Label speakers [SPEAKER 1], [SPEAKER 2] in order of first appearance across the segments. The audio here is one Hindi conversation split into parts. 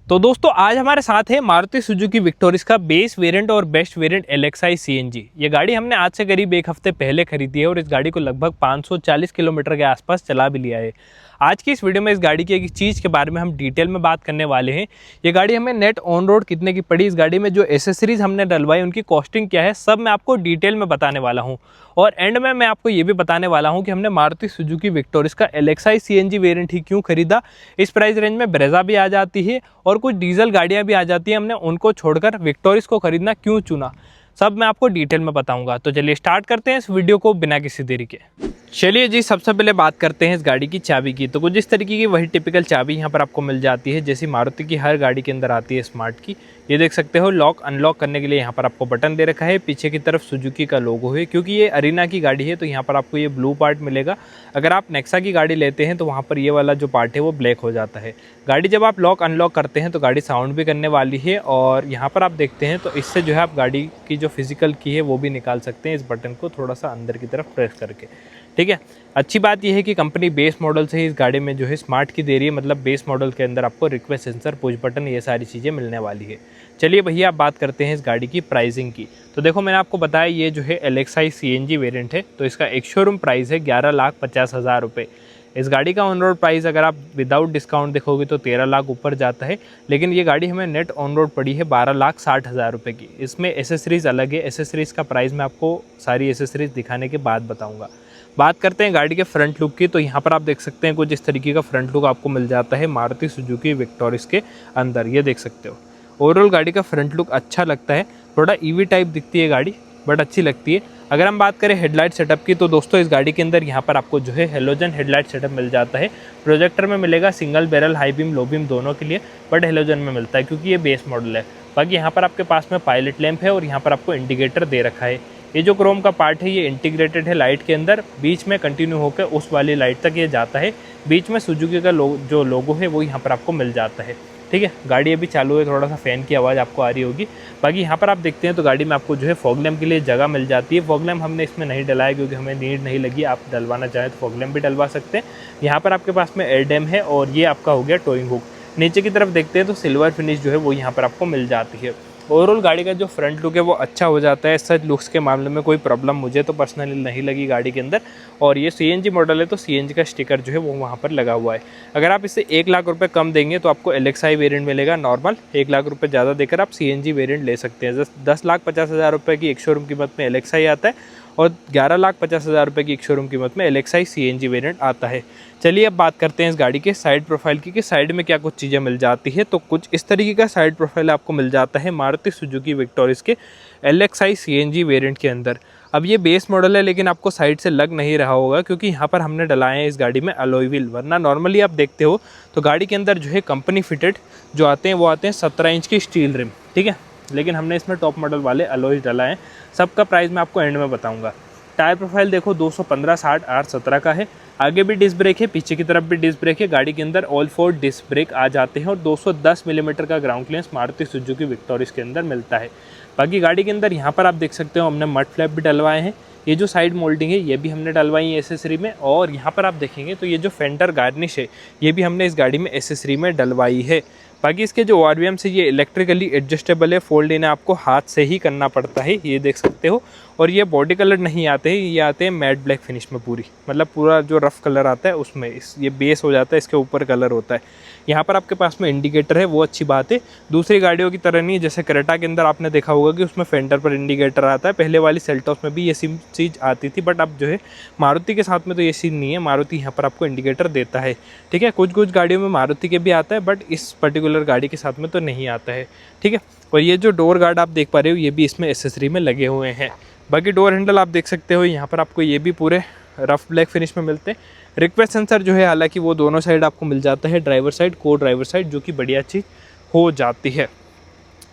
[SPEAKER 1] तो दोस्तों आज हमारे साथ है मारुति सुजुकी विक्टोरिस का बेस वेरिएंट और बेस्ट वेरिएंट LXi CNG। ये गाड़ी हमने आज से करीब एक हफ्ते पहले खरीदी है और इस गाड़ी को लगभग 540 किलोमीटर के आसपास चला भी लिया है। आज की इस वीडियो में इस गाड़ी की एक चीज़ के बारे में हम डिटेल में बात करने वाले हैं। ये गाड़ी हमें नेट ऑन रोड कितने की पड़ी, इस गाड़ी में जो एसेसरीज हमने डलवाई उनकी कॉस्टिंग क्या है, सब मैं आपको डिटेल में बताने वाला हूँ। और एंड में मैं आपको ये भी बताने वाला हूँ कि हमने मारुति सुजुकी विक्टोरिस का LXi CNG वेरिएंट ही क्यों खरीदा। इस प्राइस रेंज में ब्रेजा भी आ जाती है और कुछ डीजल गाड़ियाँ भी आ जाती हैं, हमने उनको छोड़कर विक्टोरिस को खरीदना क्यों चुना, सब मैं आपको डिटेल में बताऊंगा। तो चलिए स्टार्ट करते हैं इस वीडियो को बिना किसी देरी के। चलिए जी, सबसे पहले बात करते हैं इस गाड़ी की चाबी की। तो कुछ इस तरीके की वही टिपिकल चाबी यहाँ पर आपको मिल जाती है जैसी मारुति की हर गाड़ी के अंदर आती है स्मार्ट की। ये देख सकते हो, लॉक अनलॉक करने के लिए यहाँ पर आपको बटन दे रखा है। पीछे की तरफ सुजुकी का लोगो है, क्योंकि ये अरीना की गाड़ी है तो यहाँ पर आपको ये ब्लू पार्ट मिलेगा। अगर आप नेक्सा की गाड़ी लेते हैं तो वहाँ पर ये वाला जो पार्ट है वो ब्लैक हो जाता है। गाड़ी जब आप लॉक अनलॉक करते हैं तो गाड़ी साउंड भी करने वाली है और यहाँ पर आप देखते हैं तो इससे जो है आप गाड़ी की जो फिजिकल की है वो भी निकाल सकते हैं इस बटन को थोड़ा सा अंदर की तरफ प्रेस करके। ठीक है, अच्छी बात यह है कि कंपनी बेस मॉडल से ही इस गाड़ी में जो है स्मार्ट की दे रही है, मतलब बेस मॉडल के अंदर आपको रिक्वेस्ट सेंसर, पुश बटन, ये सारी चीज़ें मिलने वाली है। चलिए भैया, आप बात करते हैं इस गाड़ी की प्राइसिंग की। तो देखो, मैंने आपको बताया ये जो है LXi CNG वेरिएंट है, तो इसका एक शोरूम प्राइस है 11,50,000 रुपये। इस गाड़ी का ऑन रोड प्राइस अगर आप विदाउट डिस्काउंट देखोगे तो 13 लाख ऊपर जाता है, लेकिन ये गाड़ी हमें नेट ऑन रोड पड़ी है 12,60,000 रुपये की। इसमें एसेसरीज़ अलग है, एसेसरीज़ का प्राइस मैं आपको सारी एसेसरीज़ दिखाने के बाद बताऊँगा। बात करते हैं गाड़ी के फ्रंट लुक की। तो यहाँ पर आप देख सकते हैं कुछ इस तरीके का फ्रंट लुक आपको मिल जाता है मारुति सुजुकी विक्टोरिस के अंदर। ये देख सकते हो, ओवरऑल गाड़ी का फ्रंट लुक अच्छा लगता है। थोड़ा EV टाइप दिखती है गाड़ी, बट अच्छी लगती है। अगर हम बात करें हेडलाइट सेटअप की तो दोस्तों इस गाड़ी के अंदर यहाँ पर आपको जो है हेलोजन हेडलाइट सेटअप मिल जाता है। प्रोजेक्टर में मिलेगा, single barrel, high beam, low beam दोनों के लिए, बट हेलोजन में मिलता है क्योंकि ये बेस मॉडल है। बाकी यहाँ पर आपके पास में पायलट लैंप है और यहाँ पर आपको इंडिकेटर दे रखा है। ये जो क्रोम का पार्ट है ये इंटीग्रेटेड है लाइट के अंदर, बीच में कंटिन्यू होकर उस वाली लाइट तक ये जाता है। बीच में सुजुकी का जो लोगो है वो यहाँ पर आपको मिल जाता है। ठीक है, गाड़ी अभी चालू है, थोड़ा सा फ़ैन की आवाज़ आपको आ रही होगी। बाकी यहाँ पर आप देखते हैं तो गाड़ी में आपको जो है फॉग लैम्प के लिए जगह मिल जाती है। फॉग लैम्प हमने इसमें नहीं डलाया क्योंकि हमें नीड नहीं लगी, आप डलवाना चाहें तो फॉग लैम्प भी डलवा सकते हैं। यहाँ पर आपके पास में एयर डैम है और ये आपका हो गया टोइंग हुक। नीचे की तरफ देखते हैं तो सिल्वर फिनिश जो है वो यहाँ पर आपको मिल जाती है। ओवरऑल गाड़ी का जो फ्रंट लुक है वो अच्छा हो जाता है। सच लुक्स के मामले में कोई प्रॉब्लम मुझे तो पर्सनली नहीं लगी गाड़ी के अंदर। और ये CNG मॉडल है तो CNG का स्टिकर जो है वो वहाँ पर लगा हुआ है। अगर आप इससे 1 लाख रुपए कम देंगे तो आपको LXi वेरिएंट मिलेगा नॉर्मल। 1 लाख रुपए ज़्यादा देकर आप CNG वेरिएंट ले सकते हैं। 10,50,000 रुपये की एक शोरूम कीमत में LXi आता है और 11,50,000 रुपये की एक शोरूम कीमत में LXi CNG वेरिएंट आता है। चलिए अब बात करते हैं इस गाड़ी के साइड प्रोफाइल की कि साइड में क्या कुछ चीज़ें मिल जाती है। तो कुछ इस तरीके का साइड प्रोफाइल आपको मिल जाता है मारुति सुजुकी विक्टोरिस के LXi CNG वेरिएंट के अंदर। अब ये बेस मॉडल है लेकिन आपको साइड से लग नहीं रहा होगा क्योंकि यहाँ पर हमने डलाए हैं इस गाड़ी में अलॉय व्हील, वरना नॉर्मली आप देखते हो तो गाड़ी के अंदर जो है कंपनी फिटेड जो आते हैं वो आते हैं 17 इंच की स्टील रिम। ठीक है, लेकिन हमने इसमें टॉप मॉडल वाले अलॉय डलाए हैं। सबका प्राइस मैं आपको एंड में बताऊंगा। टायर प्रोफाइल देखो 215 60 R17 का है। आगे भी डिस्क ब्रेक है, पीछे की तरफ भी डिस्क ब्रेक है। गाड़ी के अंदर ऑल 4 डिस्क ब्रेक आ जाते हैं और 210 मिलीमीटर का ground clearance Maruti Suzuki Victoris के अंदर मिलता है। बाकी गाड़ी के अंदर यहाँ पर आप देख सकते हो हमने मड फ्लैप भी डलवाए हैं। ये जो साइड मोल्डिंग है ये भी हमने डलवाई है एसेसरी में। और यहाँ पर आप देखेंगे तो ये जो फेंडर गार्निश है ये भी हमने इस गाड़ी में एसेसरी में डलवाई है। बाकी इसके जो ORVM से ये इलेक्ट्रिकली एडजस्टेबल है, फोल्ड इन्हें आपको हाथ से ही करना पड़ता है, ये देख सकते हो। और ये बॉडी कलर नहीं आते हैं, ये आते हैं मैट ब्लैक फिनिश में पूरी, मतलब पूरा जो रफ कलर आता है उसमें ये बेस हो जाता है, इसके ऊपर कलर होता है। यहाँ पर आपके पास में इंडिकेटर है, वो अच्छी बात है। दूसरी गाड़ियों की तरह नहीं, जैसे क्रेटा के अंदर आपने देखा होगा कि उसमें फेंडर पर इंडिकेटर आता है। पहले वाली सेल्टॉस में भी ये सेम चीज़ आती थी, बट अब जो है मारुति के साथ में तो ये सीन नहीं है। मारुति यहाँ पर आपको इंडिकेटर देता है। ठीक है, कुछ गाड़ियों में मारुति के भी आता है बट इस पर्टिकुलर गाड़ी के साथ में तो नहीं आता है। ठीक है, और ये जो डोर गार्ड आप देख पा रहे हो ये भी इसमें एसेसरी में लगे हुए हैं। बाकी डोर हैंडल आप देख सकते हो यहाँ पर आपको ये भी पूरे रफ ब्लैक फिनिश में मिलते हैं। रिक्वेस्ट सेंसर जो है हालांकि वो दोनों साइड आपको मिल जाता है, ड्राइवर साइड, को ड्राइवर साइड, जो कि बढ़िया चीज़ हो जाती है।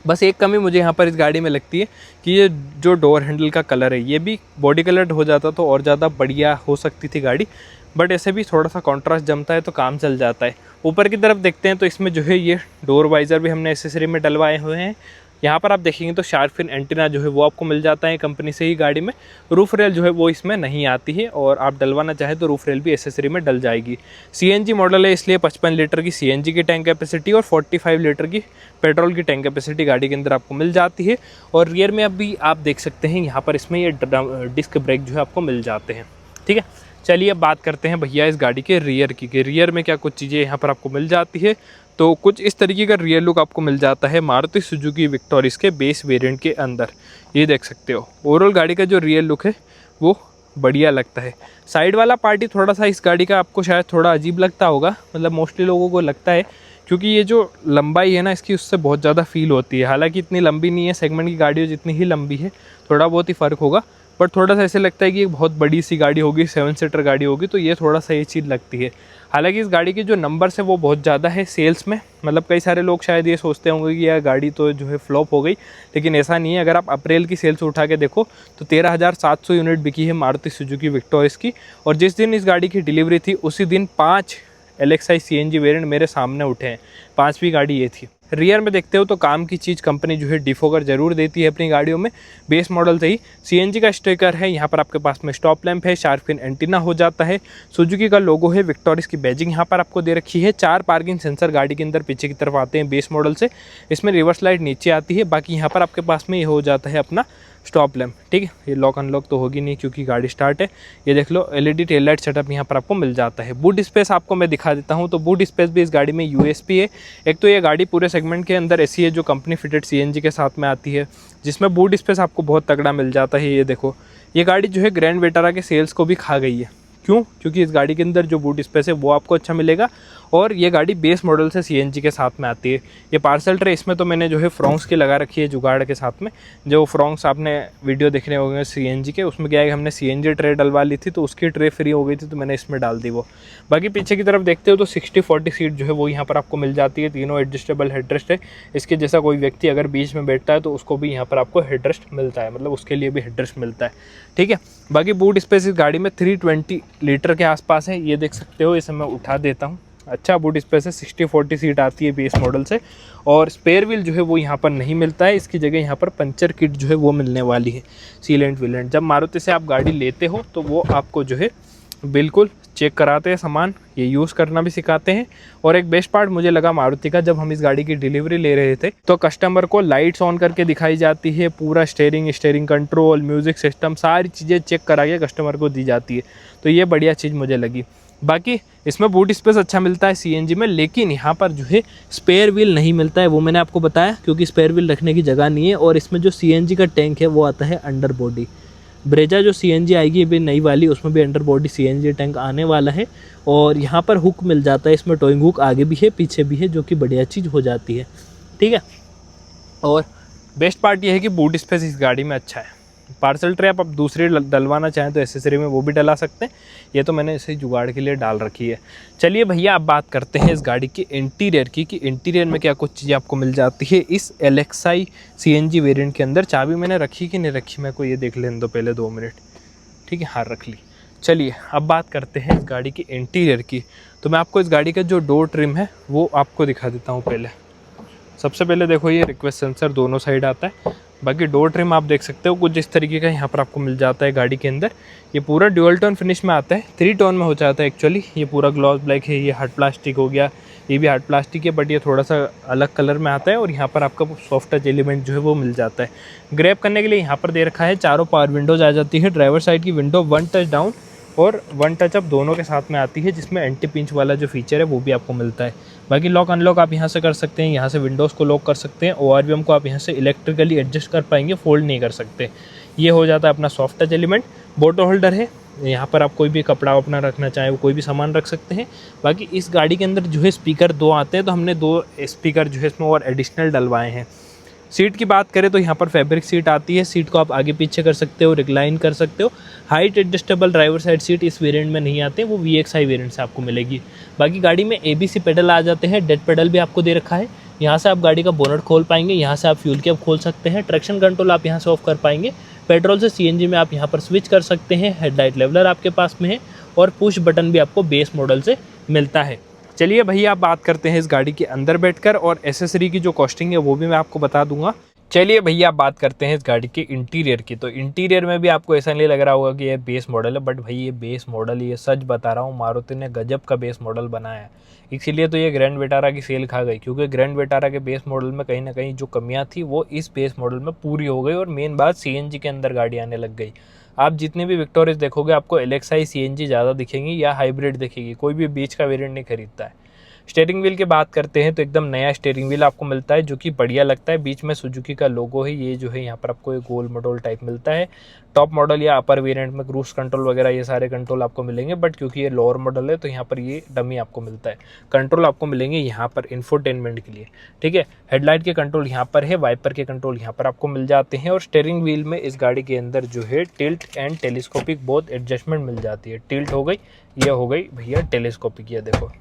[SPEAKER 1] बस एक कमी मुझे यहाँ पर इस गाड़ी में लगती है कि ये जो डोर हैंडल का कलर है ये भी बॉडी कलर हो जाता तो और ज़्यादा बढ़िया हो सकती थी गाड़ी, बट ऐसे भी थोड़ा सा कॉन्ट्रास्ट जमता है तो काम चल जाता है। ऊपर की तरफ देखते हैं तो इसमें जो है ये डोर वाइज़र भी हमने एसेसरी में डलवाए हुए हैं। यहाँ पर आप देखेंगे तो शार्क फिन एंटीना जो है वो आपको मिल जाता है कंपनी से ही गाड़ी में। रूफ रेल जो है वो इसमें नहीं आती है, और आप डलवाना चाहे तो रूफ रेल भी एसेसरी में डल जाएगी। CNG मॉडल है, इसलिए 55 लीटर की CNG की टैंक कैपेसिटी और 45 लीटर की पेट्रोल की टैंक कैपेसिटी गाड़ी के अंदर आपको मिल जाती है। और रियर में अभी आप देख सकते हैं यहाँ पर इसमें ये डिस्क ब्रेक जो है आपको मिल जाते हैं। ठीक है, चलिए अब बात करते हैं भैया इस गाड़ी के रियर की, रियर में क्या कुछ चीज़ें यहाँ पर आपको मिल जाती है। तो कुछ इस तरीके का रियर लुक आपको मिल जाता है मारुति सुजुकी विक्टोरिस के बेस वेरिएंट के अंदर। ये देख सकते हो ओवरऑल गाड़ी का जो रियर लुक है वो बढ़िया लगता है। साइड वाला पार्टी थोड़ा सा इस गाड़ी का आपको शायद थोड़ा अजीब लगता होगा, मतलब मोस्टली लोगों को लगता है, क्योंकि ये जो लंबाई है ना इसकी उससे बहुत ज़्यादा फील होती है। हालांकि इतनी लंबी नहीं है, सेगमेंट की गाड़ियों जितनी ही लंबी है, थोड़ा बहुत ही फ़र्क होगा, बट थोड़ा सा ऐसे लगता है कि एक बहुत बड़ी सी गाड़ी होगी, 7 सीटर गाड़ी होगी, तो ये थोड़ा सा ये चीज़ लगती है। हालांकि इस गाड़ी के जो नंबर्स है वो बहुत ज़्यादा है सेल्स में, मतलब कई सारे लोग शायद ये सोचते होंगे कि यह गाड़ी तो जो है फ्लॉप हो गई, लेकिन ऐसा नहीं है। अगर आप अप्रैल की सेल्स उठा के देखो तो 13,700 यूनिट बिकी है मारुति सुजुकी विक्टोरिस की। और जिस दिन इस गाड़ी की डिलीवरी थी उसी दिन 5 LXI CNG वेरिएंट मेरे सामने उठे हैं, 5वीं गाड़ी ये थी। रियर में देखते हो तो काम की चीज़ कंपनी जो है डिफोगर जरूर देती है अपनी गाड़ियों में, बेस मॉडल से ही। CNG का स्टिकर है, यहाँ पर आपके पास में स्टॉप लैंप है, शार्क फिन एंटीना हो जाता है, सुजुकी का लोगो है, विक्टोरिस की बैजिंग यहाँ पर आपको दे रखी है। 4 पार्किंग सेंसर गाड़ी के अंदर पीछे की तरफ आते हैं बेस मॉडल से। इसमें रिवर्स लाइट नीचे आती है, बाकी यहाँ पर आपके पास में ये हो जाता है अपना स्टॉप लैम्प। ठीक है, ये लॉक अनलॉक तो होगी नहीं क्योंकि गाड़ी स्टार्ट है। ये देख लो LED टेल लाइट सेटअप यहाँ पर आपको मिल जाता है। बूट स्पेस आपको मैं दिखा देता हूँ, तो बूट स्पेस भी इस गाड़ी में USP है। एक तो ये गाड़ी पूरे सेगमेंट के अंदर ऐसी है जो कंपनी फिटेड CNG के साथ में आती है, जिसमें बूट स्पेस आपको बहुत तगड़ा मिल जाता है। ये देखो, ये गाड़ी जो है ग्रैंड वेटारा के सेल्स को भी खा गई है। क्यों? क्योंकि इस गाड़ी के अंदर जो बूट स्पेस है वो आपको अच्छा मिलेगा, और ये गाड़ी बेस मॉडल से CNG के साथ में आती है। ये पार्सल ट्रे, इसमें तो मैंने जो है फ्रॉन्क्स की लगा रखी है जुगाड़ के साथ में। जो फ्रॉन्क्स आपने वीडियो देखने होंगे CNG के, उसमें क्या है कि हमने CNG ट्रे डलवा ली थी तो उसकी ट्रे फ्री हो गई थी, तो मैंने इसमें डाल दी वो। बाकी पीछे की तरफ देखते हो तो 60-40 सीट जो है वो यहाँ पर आपको मिल जाती है। तीनों एडजस्टेबल हेडरेस्ट है। इसके जैसा कोई व्यक्ति अगर बीच में बैठता है तो उसको भी यहाँ पर आपको हेडरेस्ट मिलता है, मतलब उसके लिए भी हेडरेस्ट मिलता है। ठीक है, बाकी बूट स्पेस इस गाड़ी में 320 लीटर के आसपास है। ये देख सकते हो, इसे मैं उठा देता हूँ। अच्छा बूट स्पेस है, 60-40 सीट आती है बेस मॉडल से। और स्पेयर व्हील जो है वो यहाँ पर नहीं मिलता है, इसकी जगह यहाँ पर पंचर किट जो है वो मिलने वाली है, सीलेंट विलेंट। जब मारुति से आप गाड़ी लेते हो तो वो आपको जो है बिल्कुल चेक कराते हैं सामान, ये यूज़ करना भी सिखाते हैं। और एक बेस्ट पार्ट मुझे लगा मारुति का, जब हम इस गाड़ी की डिलीवरी ले रहे थे तो कस्टमर को लाइट्स ऑन करके दिखाई जाती है, पूरा स्टेयरिंग कंट्रोल, म्यूज़िक सिस्टम, सारी चीज़ें चेक करा के कस्टमर को दी जाती है। तो ये बढ़िया चीज़ मुझे लगी। बाकी इसमें बूट स्पेस अच्छा मिलता है CNG में, लेकिन यहाँ पर जो है स्पेयर व्हील नहीं मिलता है, वो मैंने आपको बताया, क्योंकि स्पेयर व्हील रखने की जगह नहीं है। और इसमें जो CNG का टैंक है वो आता है अंडर बॉडी। ब्रेजा जो CNG आएगी अभी नई वाली, उसमें भी अंडर बॉडी CNG टैंक आने वाला है। और यहाँ पर हुक मिल जाता है, इसमें टोइंग हुक आगे भी है पीछे भी है, जो कि बढ़िया चीज़ हो जाती है। ठीक है, और बेस्ट पार्ट ये है कि बूट स्पेस इस गाड़ी में अच्छा है। पार्सल ट्रे आप दूसरी डलवाना चाहें तो एसेसरी में वो भी डला सकते हैं, ये तो मैंने इसे जुगाड़ के लिए डाल रखी है। चलिए भैया, अब बात करते हैं इस गाड़ी के इंटीरियर की, कि इंटीरियर में क्या कुछ चीज़ें आपको मिल जाती है इस LXI CNG वेरिएंट के अंदर। चाबी मैंने रखी कि नहीं रखी, मेरे को ये देख लेने दो पहले 2 मिनट। ठीक है, हाँ रख ली। चलिए अब बात करते हैं इस गाड़ी की इंटीरियर की। तो मैं आपको इस गाड़ी का जो डोर ट्रिम है वो आपको दिखा देता हूँ। पहले सबसे पहले देखो, ये रिक्वेस्ट सेंसर दोनों साइड आता है। बाकी डोर ट्रिम आप देख सकते हो कुछ इस तरीके का यहाँ पर आपको मिल जाता है गाड़ी के अंदर। ये पूरा ड्यूअल टोन फिनिश में आता है, 3 टोन में हो जाता है एक्चुअली। ये पूरा ग्लॉस ब्लैक है, ये हार्ड प्लास्टिक हो गया, ये भी हार्ड प्लास्टिक है, बट ये थोड़ा सा अलग कलर में आता है। और यहाँ पर आपका सॉफ्ट टच एलिमेंट जो है वो मिल जाता है। ग्रैब करने के लिए यहाँ पर दे रखा है, चारों पावर विंडोज़ आ जाती है। ड्राइवर साइड की विंडो 1 टच डाउन और 1 टच अप दोनों के साथ में आती है, जिसमें एंटी पिंच वाला जो फीचर है वो भी आपको मिलता है। बाकी लॉक अनलॉक आप यहाँ से कर सकते हैं, यहाँ से विंडोज़ को लॉक कर सकते हैं। ORVM को आप यहाँ से इलेक्ट्रिकली एडजस्ट कर पाएंगे, फोल्ड नहीं कर सकते। ये हो जाता है अपना soft touch element. Bottle holder है, यहाँ पर आप कोई भी कपड़ा अपना रखना चाहें वो कोई भी सामान रख सकते हैं। बाकी इस गाड़ी के अंदर जो है स्पीकर 2 आते हैं, तो हमने 2 स्पीकर जो है इसमें और एडिशनल डलवाए हैं। सीट की बात करें तो यहाँ पर फैब्रिक सीट आती है, सीट को आप आगे पीछे कर सकते हो, रिक्लाइन कर सकते हो। Height adjustable driver side seat इस वेरिएंट में नहीं आते, वो VXI वेरिएंट से आपको मिलेगी। बाकी गाड़ी में ABC पेडल आ जाते हैं, डेड पेडल भी आपको दे रखा है। यहाँ से आप गाड़ी का बोनट खोल पाएंगे, यहाँ से आप फ्यूल कैप खोल सकते हैं। ट्रैक्शन कंट्रोल आप यहाँ से ऑफ कर पाएंगे। पेट्रोल से CNG में आप यहाँ पर स्विच कर सकते हैं। हेडलाइट लेवलर आपके पास में है और पुश बटन भी आपको बेस मॉडल से मिलता है। चलिए भैया, आप बात करते हैं इस गाड़ी के अंदर बैठकर, और एसेसरी की जो कॉस्टिंग है वो भी मैं आपको बता दूंगा। चलिए भैया बात करते हैं इस गाड़ी के इंटीरियर की। तो इंटीरियर में भी आपको ऐसा नहीं लग रहा होगा कि ये बेस मॉडल है, बट भाई ये बेस मॉडल, ये सच बता रहा हूँ, मारुति ने गजब का बेस मॉडल बनाया है। इसीलिए तो ये ग्रैंड विटारा की सेल खा गई, क्योंकि ग्रैंड विटारा के बेस मॉडल में कहीं ना कहीं जो कमियां थी वो इस बेस मॉडल में पूरी हो गई। और मेन बात, सीएनजी के अंदर गाड़ी आने लग गई। आप जितने भी विक्टोरियस देखोगे आपको एलेक्साई सीएनजी ज़्यादा दिखेंगी या हाइब्रिड दिखेगी, कोई भी बीच का वेरिएंट नहीं खरीदता है। स्टीयरिंग व्हील की बात करते हैं तो एकदम नया स्टीयरिंग व्हील आपको मिलता है, जो कि बढ़िया लगता है। बीच में सुजुकी का लोगो है, ये जो है यहाँ पर आपको एक गोल मॉडल टाइप मिलता है। टॉप मॉडल या अपर वेरिएंट में क्रूज कंट्रोल वगैरह ये सारे कंट्रोल आपको मिलेंगे, बट क्योंकि ये लोअर मॉडल है तो यहाँ पर ये डमी आपको मिलता है। कंट्रोल आपको मिलेंगे यहाँ पर इंफोटेनमेंट के लिए, ठीक है। हेडलाइट के कंट्रोल यहाँ पर है, वाइपर के कंट्रोल यहाँ पर आपको मिल जाते हैं। और स्टीयरिंग व्हील में इस गाड़ी के अंदर जो है tilt and telescopic both adjustment मिल जाती है। टिल्ट हो गई, ये हो गई भैया टेलीस्कोपिक, ये देखो।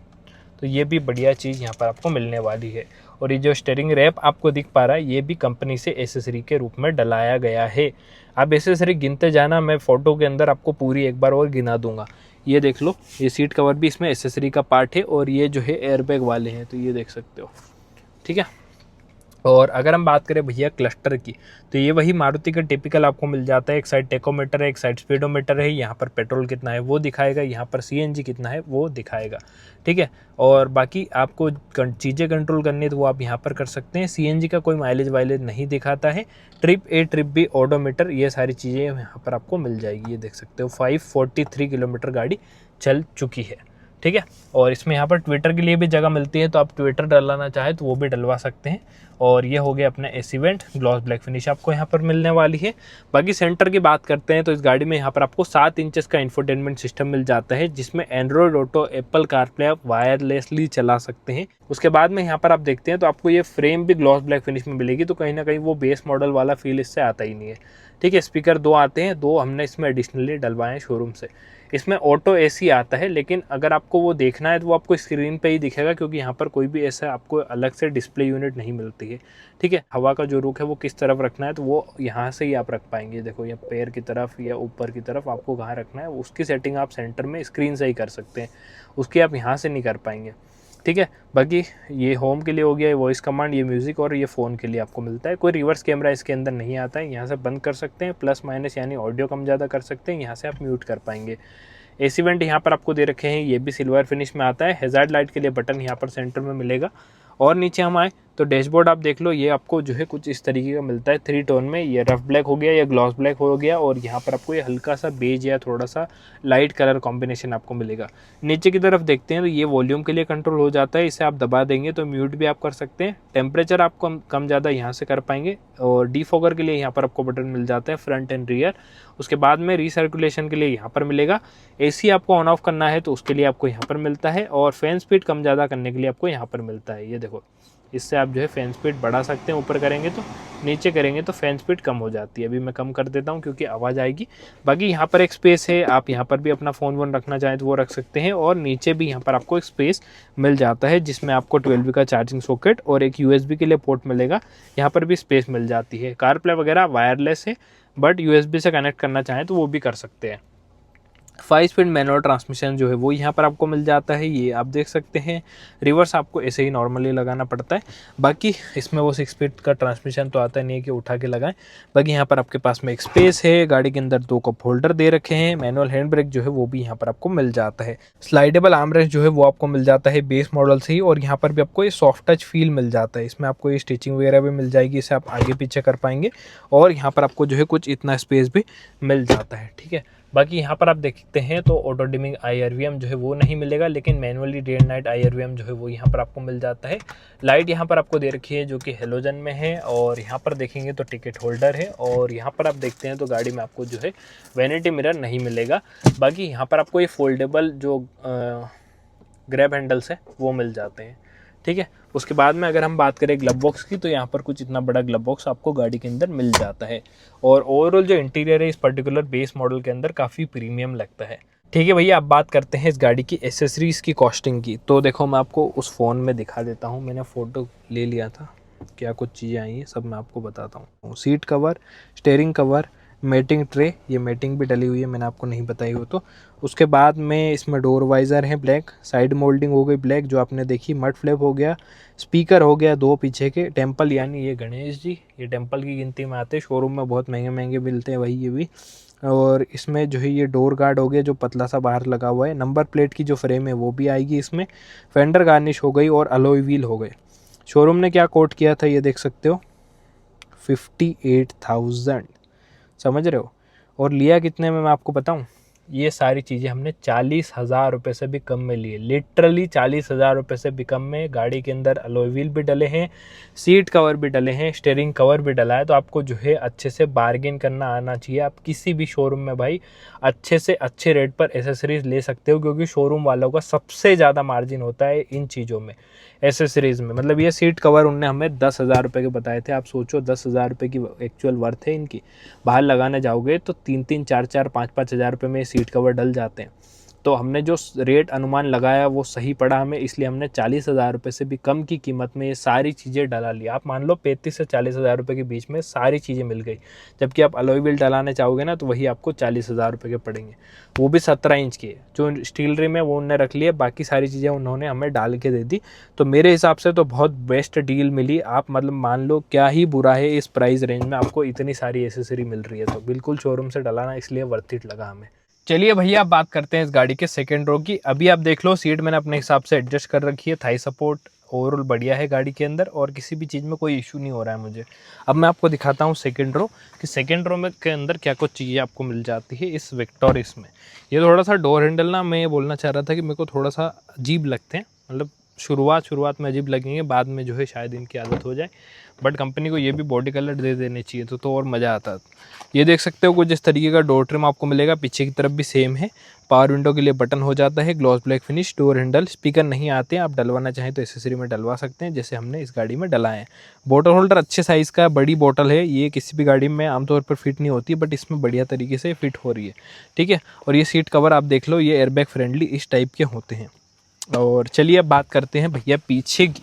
[SPEAKER 1] तो ये भी बढ़िया चीज़ यहाँ पर आपको मिलने वाली है। और ये जो स्टीयरिंग रैप आपको दिख पा रहा है, ये भी कंपनी से एसेसरी के रूप में डलाया गया है। आप एसेसरी गिनते जाना, मैं फ़ोटो के अंदर आपको पूरी एक बार और गिना दूंगा। ये देख लो, ये सीट कवर भी इसमें एसेसरी का पार्ट है, और ये जो है एयरबैग वाले हैं, तो ये देख सकते हो, ठीक है। और अगर हम बात करें भैया क्लस्टर की, तो ये वही मारुति का टिपिकल आपको मिल जाता है। एक साइड टेकोमीटर है, एक साइड स्पीडोमीटर है। यहाँ पर पेट्रोल कितना है वो दिखाएगा, यहाँ पर सीएनजी कितना है वो दिखाएगा, ठीक है। और बाकी आपको चीज़ें कंट्रोल करनी है तो वो आप यहाँ पर कर सकते हैं। सीएनजी का कोई माइलेज वाइलेज नहीं दिखाता है। Trip A trip B odometer, ये सारी चीज़ें यहाँ पर आपको मिल जाएगी। ये देख सकते हो 543 किलोमीटर गाड़ी चल चुकी है, ठीक है। और इसमें यहाँ पर ट्विटर के लिए भी जगह मिलती है, तो आप ट्विटर डलवाना चाहें तो वो भी डलवा सकते हैं। और ये हो गया अपना AC vent, gloss black finish आपको यहाँ पर मिलने वाली है। बाकी सेंटर की बात करते हैं तो इस गाड़ी में यहाँ पर आपको 7 इंचेस का इंफोटेनमेंट सिस्टम मिल जाता है, जिसमें एंड्रॉयड ऑटो, एप्पल कारप्ले आप वायरलेसली चला सकते हैं। उसके बाद में यहाँ पर आप देखते हैं तो आपको ये फ्रेम भी ग्लॉस ब्लैक फिनिश में मिलेगी, तो कहीं ना कहीं वो बेस मॉडल वाला फील इससे आता ही नहीं है, ठीक है। स्पीकर 2 आते हैं, 2 हमने इसमें एडिशनली डलवाए हैं शोरूम से। इसमें ऑटो एसी आता है, लेकिन अगर आपको वो देखना है तो वो आपको स्क्रीन पे ही दिखेगा, क्योंकि यहाँ पर कोई भी ऐसा आपको अलग से डिस्प्ले यूनिट नहीं मिलती है, ठीक है। हवा का जो रुख है वो किस तरफ रखना है तो वो यहाँ से ही आप रख पाएंगे। देखो, या पैर की तरफ या ऊपर की तरफ आपको कहाँ रखना है, उसकी सेटिंग आप सेंटर में स्क्रीन से ही कर सकते हैं, उसकी आप यहाँ से नहीं कर पाएंगे, ठीक है। बाकी ये होम के लिए हो गया, ये वॉइस कमांड, ये म्यूज़िक, और ये फ़ोन के लिए आपको मिलता है। कोई रिवर्स कैमरा इसके अंदर नहीं आता है, यहाँ से बंद कर सकते हैं, प्लस माइनस यानी ऑडियो कम ज़्यादा कर सकते हैं, यहाँ से आप म्यूट कर पाएंगे। एसी वेंट यहाँ पर आपको दे रखे हैं, ये भी सिल्वर फिनिश में आता है। हैज़ार्ड लाइट के लिए बटन यहाँ पर सेंटर में मिलेगा। और नीचे हम आए तो डैशबोर्ड आप देख लो, ये आपको जो है कुछ इस तरीके का मिलता है 3 टोन में। ये रफ ब्लैक हो गया या ग्लॉस ब्लैक हो गया, और यहाँ पर आपको ये हल्का सा बेज या थोड़ा सा लाइट कलर कॉम्बिनेशन आपको मिलेगा। नीचे की तरफ देखते हैं तो ये वॉल्यूम के लिए कंट्रोल हो जाता है, इसे आप दबा देंगे तो म्यूट भी आप कर सकते हैं। टेम्परेचर आपको कम ज़्यादा यहाँ से कर पाएंगे। और डीफॉगर के लिए यहाँ पर आपको बटन मिल जाता है, फ्रंट एंड रियर। उसके बाद में रीसर्कुलेशन के लिए यहाँ पर मिलेगा। एसी आपको ऑन ऑफ करना है तो उसके लिए आपको यहाँ पर मिलता है, और फैन स्पीड कम ज़्यादा करने के लिए आपको यहाँ पर मिलता है। ये देखो, इससे आप जो है फैन स्पीड बढ़ा सकते हैं, ऊपर करेंगे तो, नीचे करेंगे तो फैन स्पीड कम हो जाती है। अभी मैं कम कर देता हूँ क्योंकि आवाज़ आएगी। बाकी यहाँ पर एक स्पेस है, आप यहाँ पर भी अपना फ़ोन वोन रखना चाहें तो वो रख सकते हैं। और नीचे भी यहाँ पर आपको एक स्पेस मिल जाता है, जिसमें आपको 12V का चार्जिंग सॉकेट और एक USB के लिए पोर्ट मिलेगा। यहाँ पर भी स्पेस मिल जाती है। कारप्ले वगैरह वायरलेस है, बट USB से कनेक्ट करना चाहें तो वो भी कर सकते हैं। 5 स्पीड मैनुअल ट्रांसमिशन जो है वो यहाँ पर आपको मिल जाता है, ये आप देख सकते हैं। रिवर्स आपको ऐसे ही नॉर्मली लगाना पड़ता है। बाकी इसमें वो 6 स्पीड का ट्रांसमिशन तो आता नहीं है कि उठा के लगाएं। बाकी यहाँ पर आपके पास में एक स्पेस है, गाड़ी के अंदर 2 कप होल्डर दे रखे हैं। मैनुअल हैंड ब्रेक जो है वो भी यहाँ पर आपको मिल जाता है। स्लाइडेबल आर्मरेस्ट जो है वो आपको मिल जाता है बेस मॉडल से ही, और यहाँ पर भी आपको ये सॉफ्ट टच फील मिल जाता है। इसमें आपको ये स्टिचिंग वगैरह भी मिल जाएगी, इसे आप आगे पीछे कर पाएंगे। और यहाँ पर आपको जो है कुछ इतना स्पेस भी मिल जाता है, ठीक है। बाकी यहाँ पर आप देखते हैं तो ऑटो डिमिंग IRVM जो है वो नहीं मिलेगा, लेकिन manually day and night IRVM जो है वो यहाँ पर आपको मिल जाता है। लाइट यहाँ पर आपको दे रखी है जो कि हेलोजन में है, और यहाँ पर देखेंगे तो टिकट होल्डर है। और यहाँ पर आप देखते हैं तो गाड़ी में आपको जो है वैनिटी मिरर नहीं मिलेगा। बाकी यहाँ पर आपको ये फोल्डेबल जो ग्रैब हैंडल्स है वो मिल जाते हैं, ठीक है। उसके बाद में अगर हम बात करें ग्लव बॉक्स की, तो यहाँ पर कुछ इतना बड़ा ग्लव बॉक्स आपको गाड़ी के अंदर मिल जाता है। और ओवरऑल जो इंटीरियर है इस पर्टिकुलर बेस मॉडल के अंदर काफ़ी प्रीमियम लगता है, ठीक है भैया। अब बात करते हैं इस गाड़ी की एसेसरीज की कॉस्टिंग की। तो देखो, मैं आपको उस फ़ोन में दिखा देता हूँ, मैंने फ़ोटो ले लिया था, क्या कुछ चीज़ें आई हैं सब मैं आपको बताता हूँ। Seat cover, steering cover, matting tray, ये मैटिंग भी डली हुई है, मैंने आपको नहीं बताई हो तो। उसके बाद में इसमें डोर वाइज़र है ब्लैक, साइड मोल्डिंग हो गई ब्लैक जो आपने देखी, मड फ्लैप हो गया, स्पीकर हो गया 2 पीछे के, टेम्पल यानी ये गणेश जी, ये टेम्पल की गिनती में आते हैं, शोरूम में बहुत महंगे महंगे मिलते हैं वही ये भी। और इसमें जो है ये डोर गार्ड हो गया जो पतला सा बाहर लगा हुआ है, नंबर प्लेट की जो फ्रेम है वो भी आएगी इसमें, फेंडर गार्निश हो गई और अलॉय व्हील हो गए। शोरूम ने क्या कोट किया था ये देख सकते हो, 58,000, समझ रहे हो। और लिया कितने में मैं आपको बताऊं, ये सारी चीज़ें हमने 40,000 रुपये से भी कम में लिए, लिटरली 40,000 रुपये से भी कम में। गाड़ी के अंदर अलॉय व्हील भी डले हैं, सीट कवर भी डले हैं, स्टीयरिंग कवर भी डला है। तो आपको जो है अच्छे से बार्गेन करना आना चाहिए। आप किसी भी शोरूम में भाई अच्छे से अच्छे रेट पर एसेसरीज़ ले सकते हो, क्योंकि शोरूम वालों का सबसे ज़्यादा मार्जिन होता है इन चीज़ों में, एसेसरीज़ में। मतलब ये सीट कवर उनने हमें 10,000 रुपये के बताए थे। आप सोचो 10,000 रुपये की एक्चुअल वर्थ है इनकी। बाहर लगाने जाओगे तो 3-3, 4-4, 5-5 हज़ार रुपये में सीट कवर डल जाते हैं। तो हमने जो रेट अनुमान लगाया वो सही पड़ा हमें, इसलिए हमने 40,000 रुपये से भी कम की कीमत में ये सारी चीज़ें डला ली। आप मान लो 35 से 40,000 रुपये के बीच में सारी चीज़ें मिल गई। जबकि आप अलॉय व्हील डलाने चाहोगे ना तो वही आपको 40,000 रुपये के पड़ेंगे, वो भी 17 इंच के। जो स्टील रिम है वो उन्होंने रख लिया, बाकी सारी चीज़ें उन्होंने हमें डाल के दे दी। तो मेरे हिसाब से तो बहुत बेस्ट डील मिली। आप मतलब मान लो क्या ही बुरा है, इस प्राइस रेंज में आपको इतनी सारी एसेसरी मिल रही है, तो बिल्कुल शोरूम से डलाना इसलिए वर्थ इट लगा हमें। चलिए भैया अब बात करते हैं इस गाड़ी के सेकंड रो की। अभी आप देख लो सीट मैंने अपने हिसाब से एडजस्ट कर रखी है, थाई सपोर्ट ओवरऑल बढ़िया है गाड़ी के अंदर, और किसी भी चीज़ में कोई इशू नहीं हो रहा है मुझे। अब मैं आपको दिखाता हूँ सेकंड रो कि सेकंड रो में के अंदर क्या कुछ चीज़ें आपको मिल जाती है इस विक्टोरिस में। ये थोड़ा सा डोर हैंडल ना, मैं ये बोलना चाह रहा था कि मेरे को थोड़ा सा अजीब लगते हैं, मतलब शुरुआत में अजीब लगेंगे, बाद में जो है शायद इनकी आदत हो जाए। बट कंपनी को ये भी बॉडी कलर दे देने चाहिए तो और मज़ा आता। ये देख सकते हो कुछ इस तरीके का डोर ट्रिम आपको मिलेगा, पीछे की तरफ भी सेम है। पावर विंडो के लिए बटन हो जाता है, gloss black finish, door handle, speaker नहीं आते हैं, आप डलवाना चाहें तो एसेसरी में डलवा सकते हैं जैसे हमने इस गाड़ी में डलाए हैं। बोतल होल्डर अच्छे साइज़ का बड़ी बोतल है, ये किसी भी गाड़ी में आमतौर पर फिट नहीं होती, बट इसमें बढ़िया तरीके से फिट हो रही है, ठीक है। और ये सीट कवर आप देख लो, ये एयरबैग फ्रेंडली इस टाइप के होते हैं। और चलिए अब बात करते हैं भैया पीछे की।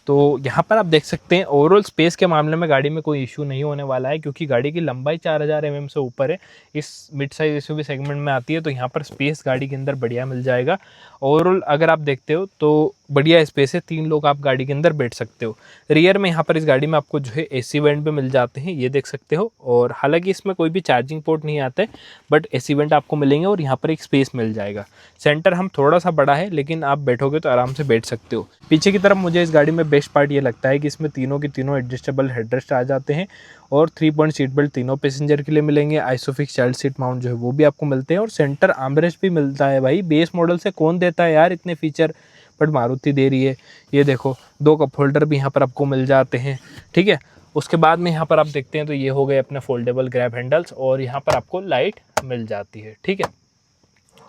[SPEAKER 1] तो यहाँ पर आप देख सकते हैं ओवरऑल स्पेस के मामले में गाड़ी में कोई इशू नहीं होने वाला है, क्योंकि गाड़ी की लंबाई 4000 mm से ऊपर है, इस मिड साइज एसयूवी सेगमेंट में आती है। तो यहाँ पर स्पेस गाड़ी के अंदर बढ़िया मिल जाएगा। ओवरऑल अगर आप देखते हो तो बढ़िया स्पेस है, 3 लोग आप गाड़ी के अंदर बैठ सकते हो। रियर में यहाँ पर इस गाड़ी में आपको जो है एसी वेंट भी मिल जाते हैं, ये देख सकते हो। और हालांकि इसमें कोई भी चार्जिंग पोर्ट नहीं आता है, बट एसी वेंट आपको मिलेंगे और यहाँ पर एक स्पेस मिल जाएगा। सेंटर हम थोड़ा सा बड़ा है, लेकिन आप बैठोगे तो आराम से बैठ सकते हो। पीछे की तरफ मुझे इस गाड़ी में बेस्ट पार्ट ये लगता है कि इसमें तीनों के तीनों एडजस्टेबल हेडरेस्ट आ जाते हैं, और 3 पॉइंट सीट बेल्ट तीनों पैसेंजर के लिए मिलेंगे। आइसोफिक्स चाइल्ड सीट माउंट जो है वो भी आपको मिलते हैं, और सेंटर आर्मरेस्ट भी मिलता है। भाई बेस मॉडल से कौन देता है यार इतने फीचर, बट मारुति दे रही है। ये देखो 2 कप होल्डर भी यहाँ पर आपको मिल जाते हैं, ठीक है। उसके बाद में यहाँ पर आप देखते हैं तो ये हो गए अपने फोल्डेबल ग्रैब हैंडल्स, और यहाँ पर आपको लाइट मिल जाती है, ठीक है।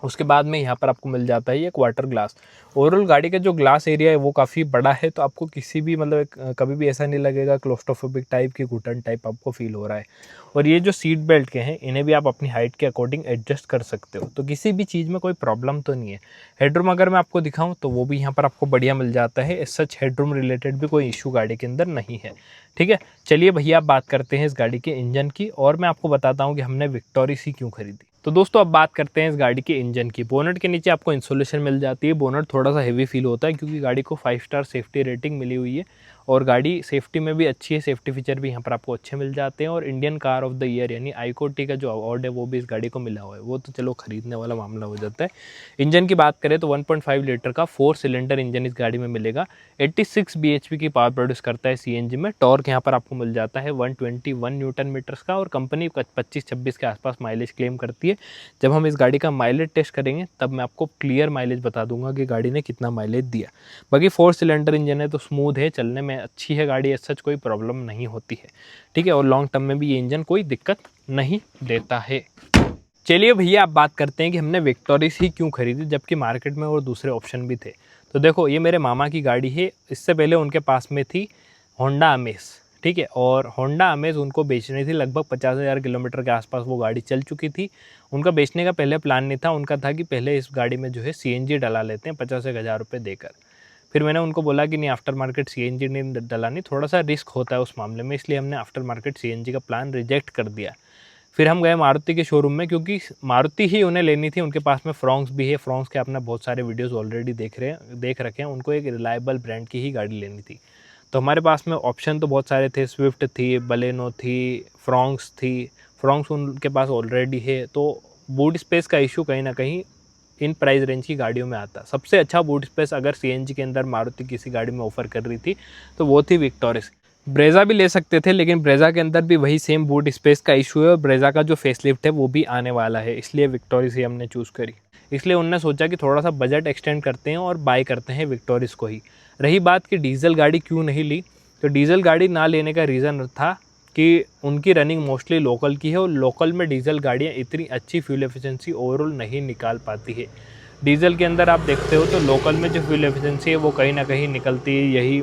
[SPEAKER 1] उसके बाद में यहाँ पर आपको मिल जाता है ये क्वार्टर ग्लास। ओवरऑल गाड़ी का जो ग्लास एरिया है वो काफ़ी बड़ा है, तो आपको किसी भी मतलब कभी भी ऐसा नहीं लगेगा क्लोस्ट्रोफोबिक टाइप की घुटन टाइप आपको फील हो रहा है। और ये जो सीट बेल्ट के हैं इन्हें भी आप अपनी हाइट के अकॉर्डिंग एडजस्ट कर सकते हो, तो किसी भी चीज़ में कोई प्रॉब्लम तो नहीं है। हेडरूम अगर मैं आपको दिखाऊँ तो वो भी यहाँ पर आपको बढ़िया मिल जाता है। इस सच हेडरूम रिलेटेड भी कोई इशू गाड़ी के अंदर नहीं है, ठीक है। चलिए भैया आप बात करते हैं इस गाड़ी के इंजन की, और मैं आपको बताता हूँ कि हमने विक्टोरिस ही क्यों खरीदी। तो दोस्तों अब बात करते हैं इस गाड़ी के इंजन की। बोनट के नीचे आपको इंसुलेशन मिल जाती है। बोनट थोड़ा सा हेवी फील होता है क्योंकि गाड़ी को 5 स्टार सेफ्टी रेटिंग मिली हुई है, और गाड़ी सेफ्टी में भी अच्छी है, सेफ्टी फीचर भी यहाँ पर आपको अच्छे मिल जाते हैं। और Indian car of the year यानी ICOTY का जो अवार्ड है वो भी इस गाड़ी को मिला हुआ है, वो तो चलो खरीदने वाला मामला हो जाता है। इंजन की बात करें तो 1.5 लीटर का 4 सिलेंडर इंजन इस गाड़ी में मिलेगा। 86 bhp की पावर प्रोड्यूस करता है CNG में। टॉर्क यहाँ पर आपको मिल जाता है 121 न्यूटन मीटर्स का, और कंपनी 25-26 के आसपास माइलेज क्लेम करती है। जब हम इस गाड़ी का माइलेज टेस्ट करेंगे तब मैं आपको क्लियर माइलेज बता दूंगा कि गाड़ी ने कितना माइलेज दिया। बाकी 4 सिलेंडर इंजन है तो स्मूथ है, चलने में अच्छी है गाड़ी, ऐसा कोई प्रॉब्लम नहीं होती है, ठीक है। और लॉन्ग टर्म में भी ये इंजन कोई दिक्कत नहीं देता है। चलिए भैया आप बात करते हैं कि हमने विक्टोरिस ही क्यों खरीदी जबकि मार्केट में और दूसरे ऑप्शन भी थे। तो देखो ये मेरे मामा की गाड़ी है, इससे पहले उनके पास में थी होंडा अमेज, ठीक है। और होंडा अमेज उनको बेचनी थी, लगभग 50,000 किलोमीटर के आसपास वो गाड़ी चल चुकी थी। उनका बेचने का पहले प्लान नहीं था, उनका था कि पहले इस गाड़ी में जो है CNG डला लेते हैं 50,000 रुपये देकर। फिर मैंने उनको बोला कि नहीं आफ्टर मार्केट CNG नहीं डलानी, थोड़ा सा रिस्क होता है उस मामले में, इसलिए हमने आफ्टर मार्केट CNG का प्लान रिजेक्ट कर दिया। फिर हम गए मारुति के शोरूम में, क्योंकि मारुति ही उन्हें लेनी थी। उनके पास में फ्रॉन्क्स भी है, फ्रॉन्क्स के आपने बहुत सारे वीडियोस ऑलरेडी देख रखे हैं। उनको एक रिलायबल ब्रांड की ही गाड़ी लेनी थी। तो हमारे पास में ऑप्शन तो बहुत सारे थे, स्विफ्ट थी, बलेनो थी, फ्रॉन्क्स थी। फ्रॉन्क्स उनके पास ऑलरेडी है, तो बूट स्पेस का इशू कहीं ना कहीं इन प्राइस रेंज की गाड़ियों में आता। सबसे अच्छा बूट स्पेस अगर सीएनजी के अंदर मारुति किसी गाड़ी में ऑफर कर रही थी तो वो थी विक्टोरिस। ब्रेजा भी ले सकते थे, लेकिन ब्रेजा के अंदर भी वही सेम बूट स्पेस का इशू है और ब्रेजा का जो फेसलिफ्ट है वो भी आने वाला है, इसलिए विक्टोरिस ही हमने चूज़ करी। इसलिए उन्होंने सोचा कि थोड़ा सा बजट एक्सटेंड करते हैं और बाय करते हैं विक्टोरिस को ही। रही बात कि डीजल गाड़ी क्यों नहीं ली, तो डीजल गाड़ी ना लेने का रीज़न था कि उनकी रनिंग मोस्टली लोकल की है और लोकल में डीजल गाड़ियाँ इतनी अच्छी फ्यूल एफिशिएंसी ओवरऑल नहीं निकाल पाती है। डीजल के अंदर आप देखते हो तो लोकल में जो फ्यूल एफिशिएंसी है वो कहीं ना कहीं निकलती है यही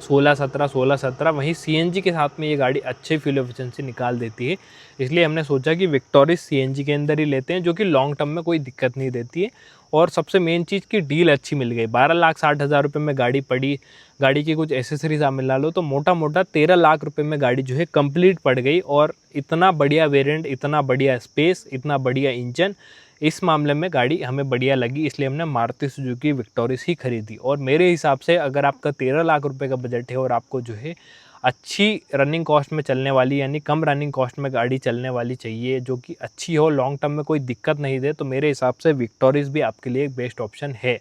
[SPEAKER 1] 16-17। वहीं सीएनजी के साथ में ये गाड़ी अच्छी फ्यूल एफिशिएंसी निकाल देती है। इसलिए हमने सोचा कि विक्टोरिस सीएनजी के अंदर ही लेते हैं, जो कि लॉन्ग टर्म में कोई दिक्कत नहीं देती है। और सबसे मेन चीज़ की डील अच्छी मिल गई। 12,60,000 रुपये में गाड़ी पड़ी, गाड़ी की कुछ एसेसरीज आप मिला लो तो मोटा मोटा 13 लाख रुपये में गाड़ी जो है कंप्लीट पड़ गई। और इतना बढ़िया वेरिएंट, इतना बढ़िया स्पेस, इतना बढ़िया इंजन, इस मामले में गाड़ी हमें बढ़िया लगी, इसलिए हमने मारुति सुजुकी विक्टोरिस ही खरीदी। और मेरे हिसाब से अगर आपका 13 लाख रुपए का बजट है और आपको जो है अच्छी रनिंग कॉस्ट में चलने वाली, यानी कम रनिंग कॉस्ट में गाड़ी चलने वाली चाहिए, जो कि अच्छी हो, लॉन्ग टर्म में कोई दिक्कत नहीं दे, तो मेरे हिसाब से विक्टोरिस भी आपके लिए एक बेस्ट ऑप्शन है।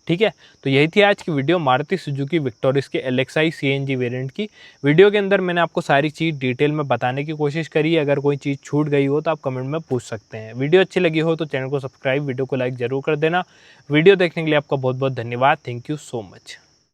[SPEAKER 1] ठीक है, तो यही थी आज की वीडियो मारुति सुजुकी विक्टोरिस के LXi CNG वेरिएंट की। वीडियो के अंदर मैंने आपको सारी चीज़ डिटेल में बताने की कोशिश करी है। अगर कोई चीज़ छूट गई हो तो आप कमेंट में पूछ सकते हैं। वीडियो अच्छी लगी हो तो चैनल को सब्सक्राइब, वीडियो को लाइक ज़रूर कर देना। वीडियो देखने के लिए आपका बहुत बहुत धन्यवाद। Thank you so much.